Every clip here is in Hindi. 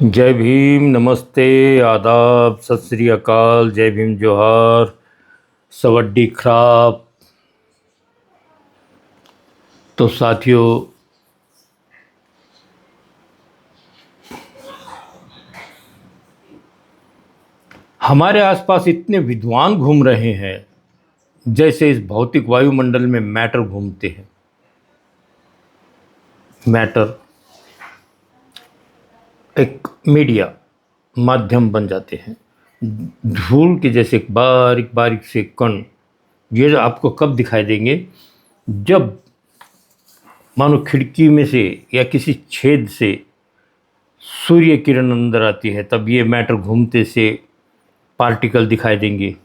जय भीम, नमस्ते, आदाब, सत श्री अकाल, जय भीम, जोहार, सवड्डी खराब। तो साथियों, हमारे आसपास इतने विद्वान घूम रहे हैं जैसे इस भौतिक वायुमंडल में मैटर घूमते हैं। मैटर एक मीडिया माध्यम बन जाते हैं, धूल के जैसे बारीक बारीक से कण। ये आपको कब दिखाई देंगे? जब मानो खिड़की में से या किसी छेद से सूर्य किरण अंदर आती है, तब ये मैटर घूमते से पार्टिकल दिखाई देंगे।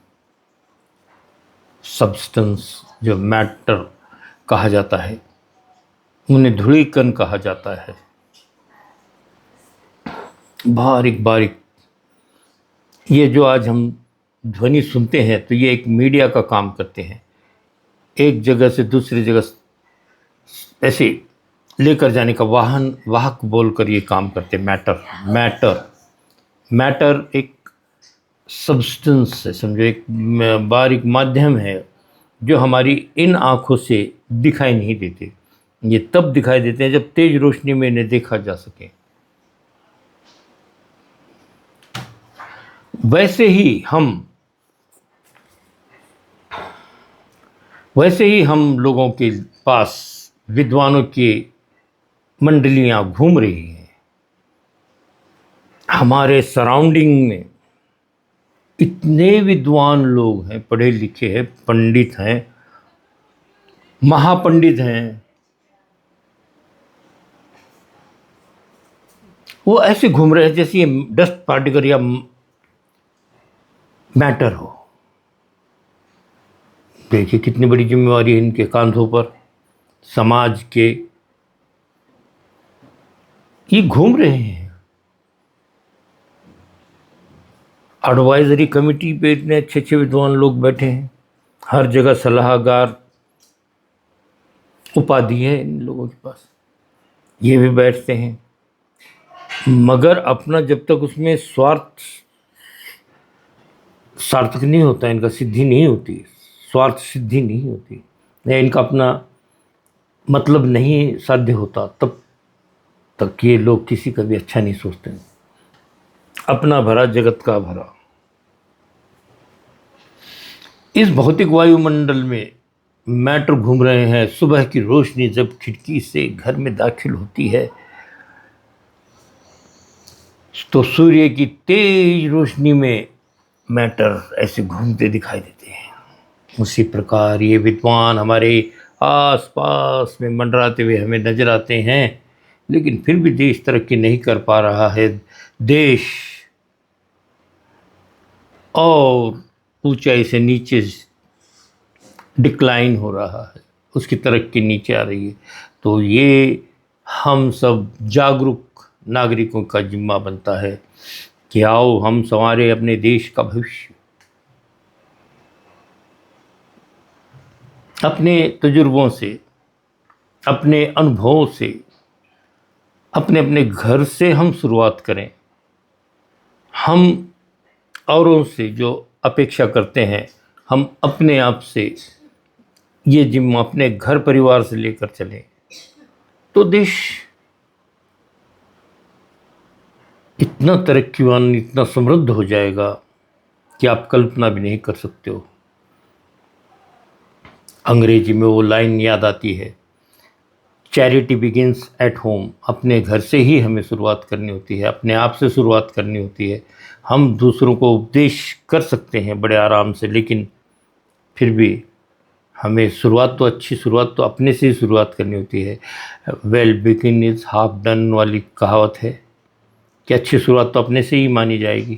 सब्सटेंस जो मैटर कहा जाता है, उन्हें धूलिकण कहा जाता है। बारीक बारीक ये जो आज हम ध्वनि सुनते हैं, तो ये एक मीडिया का काम करते हैं। एक जगह से दूसरी जगह ऐसे लेकर जाने का वाहक बोलकर ये काम करते हैं। मैटर एक सब्सटेंस है, समझो, एक बारीक माध्यम है जो हमारी इन आँखों से दिखाई नहीं देते। ये तब दिखाई देते हैं जब तेज रोशनी में इन्हें देखा जा सके। वैसे ही हम लोगों के पास विद्वानों की मंडलियां घूम रही हैं। हमारे सराउंडिंग में इतने विद्वान लोग हैं, पढ़े लिखे हैं, पंडित हैं, महापंडित हैं। वो ऐसे घूम रहे हैं जैसे ये डस्ट पार्टिकल या मैटर हो। देखिए कितनी बड़ी जिम्मेवारी है इनके कांधों पर, समाज के। ये घूम रहे हैं। एडवाइजरी कमेटी पे इतने अच्छे अच्छे विद्वान लोग बैठे हैं। हर जगह सलाहकार उपाधि है इन लोगों के पास। ये भी बैठते हैं, मगर अपना जब तक उसमें सार्थक नहीं होता, इनका सिद्धि नहीं होती, स्वार्थ सिद्धि नहीं होती, या इनका अपना मतलब नहीं साध्य होता, तब तक ये लोग किसी का भी अच्छा नहीं सोचते। अपना भरा जगत का भरा। इस भौतिक वायुमंडल में मैटर घूम रहे हैं। सुबह की रोशनी जब खिड़की से घर में दाखिल होती है, तो सूर्य की तेज रोशनी में मैटर ऐसे घूमते दिखाई देते हैं। उसी प्रकार ये विद्वान हमारे आस पास में मंडराते हुए हमें नजर आते हैं, लेकिन फिर भी देश तरक्की नहीं कर पा रहा है। देश और ऊंचाई से नीचे डिक्लाइन हो रहा है, उसकी तरक्की नीचे आ रही है। तो ये हम सब जागरूक नागरिकों का जिम्मा बनता है कि आओ हम संवारे अपने देश का भविष्य। अपने तजुर्बों से, अपने अनुभवों से, अपने अपने घर से हम शुरुआत करें। हम औरों से जो अपेक्षा करते हैं, हम अपने आप से ये जिम्मा अपने घर परिवार से लेकर चलें, तो देश इतना तरक्कीवान, इतना समृद्ध हो जाएगा कि आप कल्पना भी नहीं कर सकते हो। अंग्रेजी में वो लाइन याद आती है, चैरिटी बिगिंस एट होम। अपने घर से ही हमें शुरुआत करनी होती है, अपने आप से शुरुआत करनी होती है। हम दूसरों को उपदेश कर सकते हैं बड़े आराम से, लेकिन फिर भी हमें अच्छी शुरुआत तो अपने से ही शुरुआत करनी होती है। Well begin is half done वाली कहावत है कि अच्छी शुरुआत तो अपने से ही मानी जाएगी,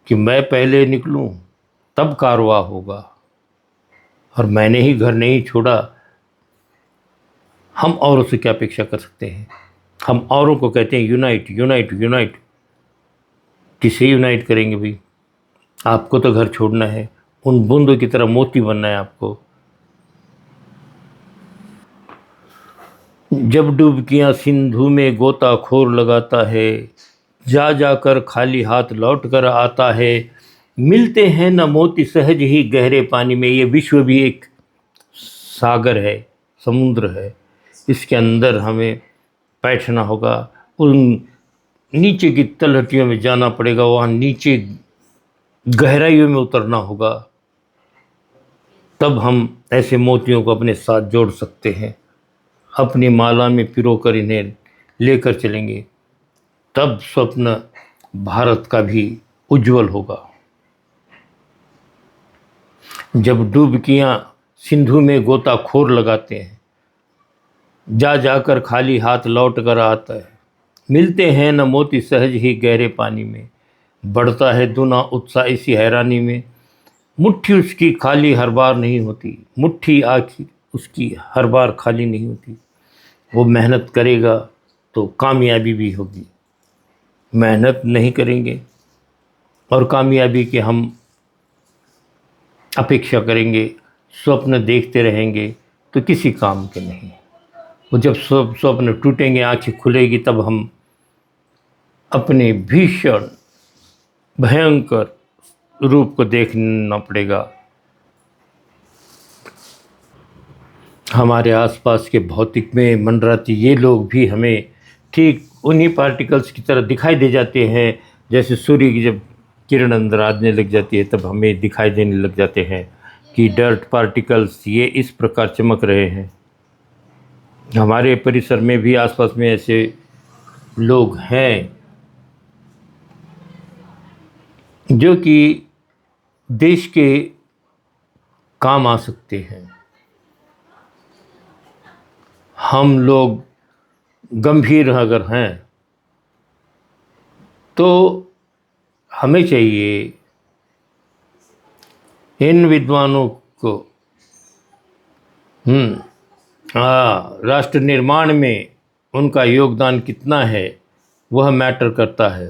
कि मैं पहले निकलूं तब कारवां होगा, और मैंने ही घर नहीं छोड़ा। हम औरों से क्या अपेक्षा कर सकते हैं? हम औरों को कहते हैं यूनाइट यूनाइट यूनाइट। किसे यूनाइट करेंगे भाई? आपको तो घर छोड़ना है, उन बूंदों की तरह मोती बनना है आपको। जब डुबकियां सिंधु में गोताखोर लगाता है, जा जाकर खाली हाथ लौट कर आता है, मिलते हैं न मोती सहज ही गहरे पानी में। ये विश्व भी एक सागर है, समुद्र है, इसके अंदर हमें बैठना होगा, उन नीचे की तलहटियों में जाना पड़ेगा, वहाँ नीचे गहराइयों में उतरना होगा, तब हम ऐसे मोतियों को अपने साथ जोड़ सकते हैं, अपनी माला में पिरोकर इन्हें लेकर चलेंगे, तब स्वप्न भारत का भी उज्जवल होगा। जब डुबकियां सिंधु में गोताखोर लगाते हैं, जा जाकर खाली हाथ लौट कर आता है, मिलते हैं न मोती सहज ही गहरे पानी में, बढ़ता है दुना उत्साह इसी हैरानी में। मुट्ठी उसकी खाली हर बार नहीं होती, मुट्ठी आखिर उसकी हर बार खाली नहीं होती। वो मेहनत करेगा तो कामयाबी भी होगी, मेहनत नहीं करेंगे और कामयाबी के हम अपेक्षा करेंगे, स्वप्न देखते रहेंगे तो किसी काम के नहीं। वो जब स्वप्न टूटेंगे, आंखें खुलेगी, तब हम अपने भीषण भयंकर रूप को देखना पड़ेगा। हमारे आसपास के भौतिक में मंडराते ये लोग भी हमें ठीक उन्हीं पार्टिकल्स की तरह दिखाई दे जाते हैं, जैसे सूर्य की जब किरण अंदर आने लग जाती है तब हमें दिखाई देने लग जाते हैं कि डर्ट पार्टिकल्स ये इस प्रकार चमक रहे हैं। हमारे परिसर में भी आसपास में ऐसे लोग हैं जो कि देश के काम आ सकते हैं। हम लोग गंभीर अगर हैं तो हमें चाहिए इन विद्वानों को राष्ट्र निर्माण में उनका योगदान कितना है वह मैटर करता है।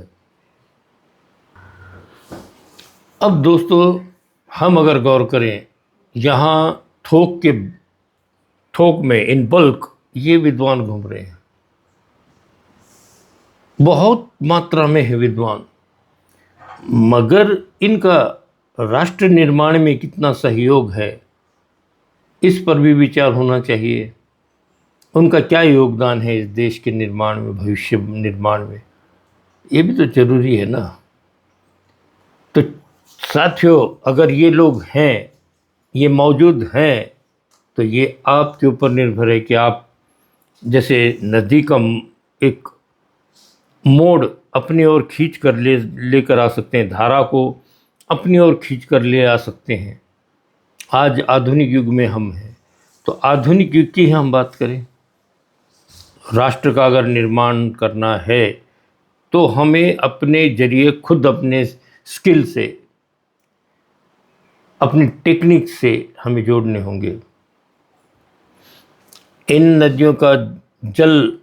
अब दोस्तों, हम अगर गौर करें, यहाँ थोक में इन बल्क ये विद्वान घूम रहे हैं, बहुत मात्रा में है विद्वान, मगर इनका राष्ट्र निर्माण में कितना सहयोग है इस पर भी विचार होना चाहिए। उनका क्या योगदान है इस देश के निर्माण में, भविष्य निर्माण में, ये भी तो जरूरी है ना। तो साथियों, अगर ये लोग हैं, ये मौजूद हैं, तो ये आपके ऊपर निर्भर है कि आप जैसे नदी का एक मोड़ अपनी ओर खींच कर लेकर आ सकते हैं, धारा को अपनी ओर खींच कर ले आ सकते हैं। आज आधुनिक युग में हम हैं, तो आधुनिक युग की हम बात करें, राष्ट्र का अगर निर्माण करना है तो हमें अपने जरिए खुद अपने स्किल से, अपनी टेक्निक से हमें जोड़ने होंगे। इन नदियों का जल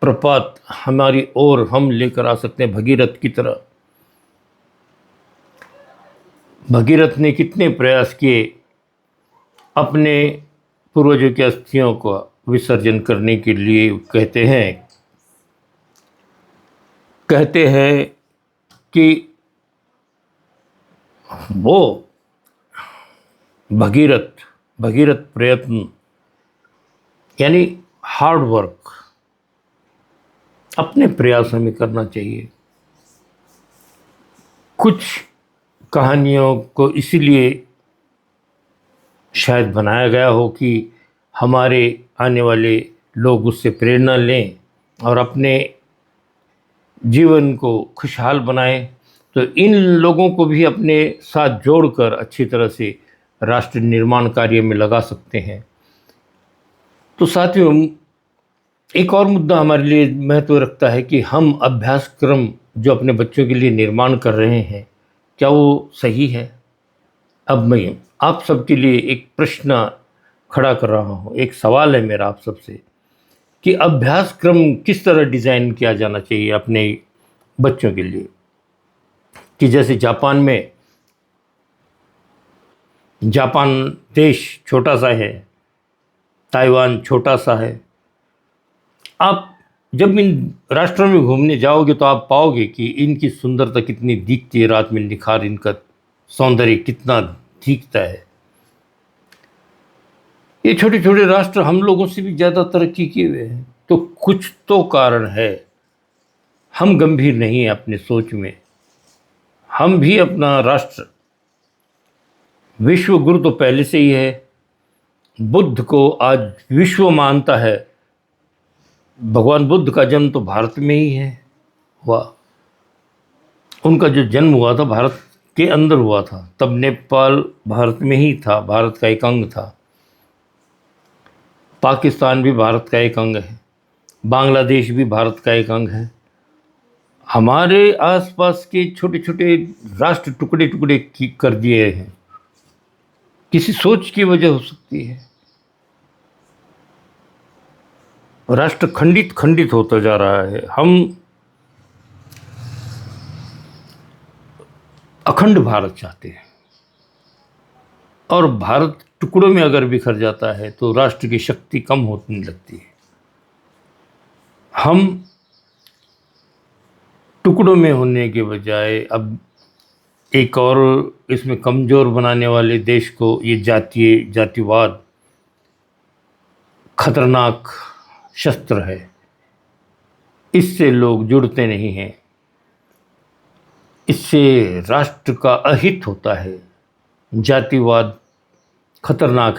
प्रपात हमारी ओर हम लेकर आ सकते हैं भगीरथ की तरह। भगीरथ ने कितने प्रयास किए अपने पूर्वजों की अस्थियों का विसर्जन करने के लिए। कहते हैं कि वो भगीरथ प्रयत्न यानी हार्ड वर्क, अपने प्रयास हमें करना चाहिए। कुछ कहानियों को इसीलिए शायद बनाया गया हो कि हमारे आने वाले लोग उससे प्रेरणा लें और अपने जीवन को खुशहाल बनाएं। तो इन लोगों को भी अपने साथ जोड़कर अच्छी तरह से राष्ट्र निर्माण कार्य में लगा सकते हैं। तो साथियों, एक और मुद्दा हमारे लिए महत्व रखता है कि हम अभ्यासक्रम जो अपने बच्चों के लिए निर्माण कर रहे हैं, क्या वो सही है। अब मैं आप सबके लिए एक प्रश्न खड़ा कर रहा हूँ, एक सवाल है मेरा आप सबसे कि अभ्यासक्रम किस तरह डिज़ाइन किया जाना चाहिए अपने बच्चों के लिए। कि जैसे जापान देश छोटा सा है, ताइवान छोटा सा है, आप जब इन राष्ट्रों में घूमने जाओगे तो आप पाओगे कि इनकी सुंदरता कितनी दिखती है, रात में निखार, इनका सौंदर्य कितना दिखता है। ये छोटे छोटे राष्ट्र हम लोगों से भी ज़्यादा तरक्की किए हुए हैं, तो कुछ तो कारण है। हम गंभीर नहीं हैं अपने सोच में। हम भी अपना राष्ट्र, विश्व गुरु तो पहले से ही है, बुद्ध को आज विश्व मानता है। भगवान बुद्ध का जन्म तो भारत में ही है हुआ। उनका जो जन्म हुआ था भारत के अंदर हुआ था, तब नेपाल भारत में ही था, भारत का एक अंग था। पाकिस्तान भी भारत का एक अंग है, बांग्लादेश भी भारत का एक अंग है। हमारे आसपास के छोटे छोटे राष्ट्र टुकड़े टुकड़े कर दिए हैं, किसी सोच की वजह हो सकती है। राष्ट्र खंडित खंडित होता जा रहा है। हम अखंड भारत चाहते हैं, और भारत टुकड़ों में अगर बिखर जाता है तो राष्ट्र की शक्ति कम होने लगती है। हम टुकड़ों में होने के बजाय अब एक और इसमें कमज़ोर बनाने वाले देश को, ये जातिवाद खतरनाक शस्त्र है, इससे लोग जुड़ते नहीं हैं। इससे राष्ट्र का अहित होता है। जातिवाद खतरनाक है।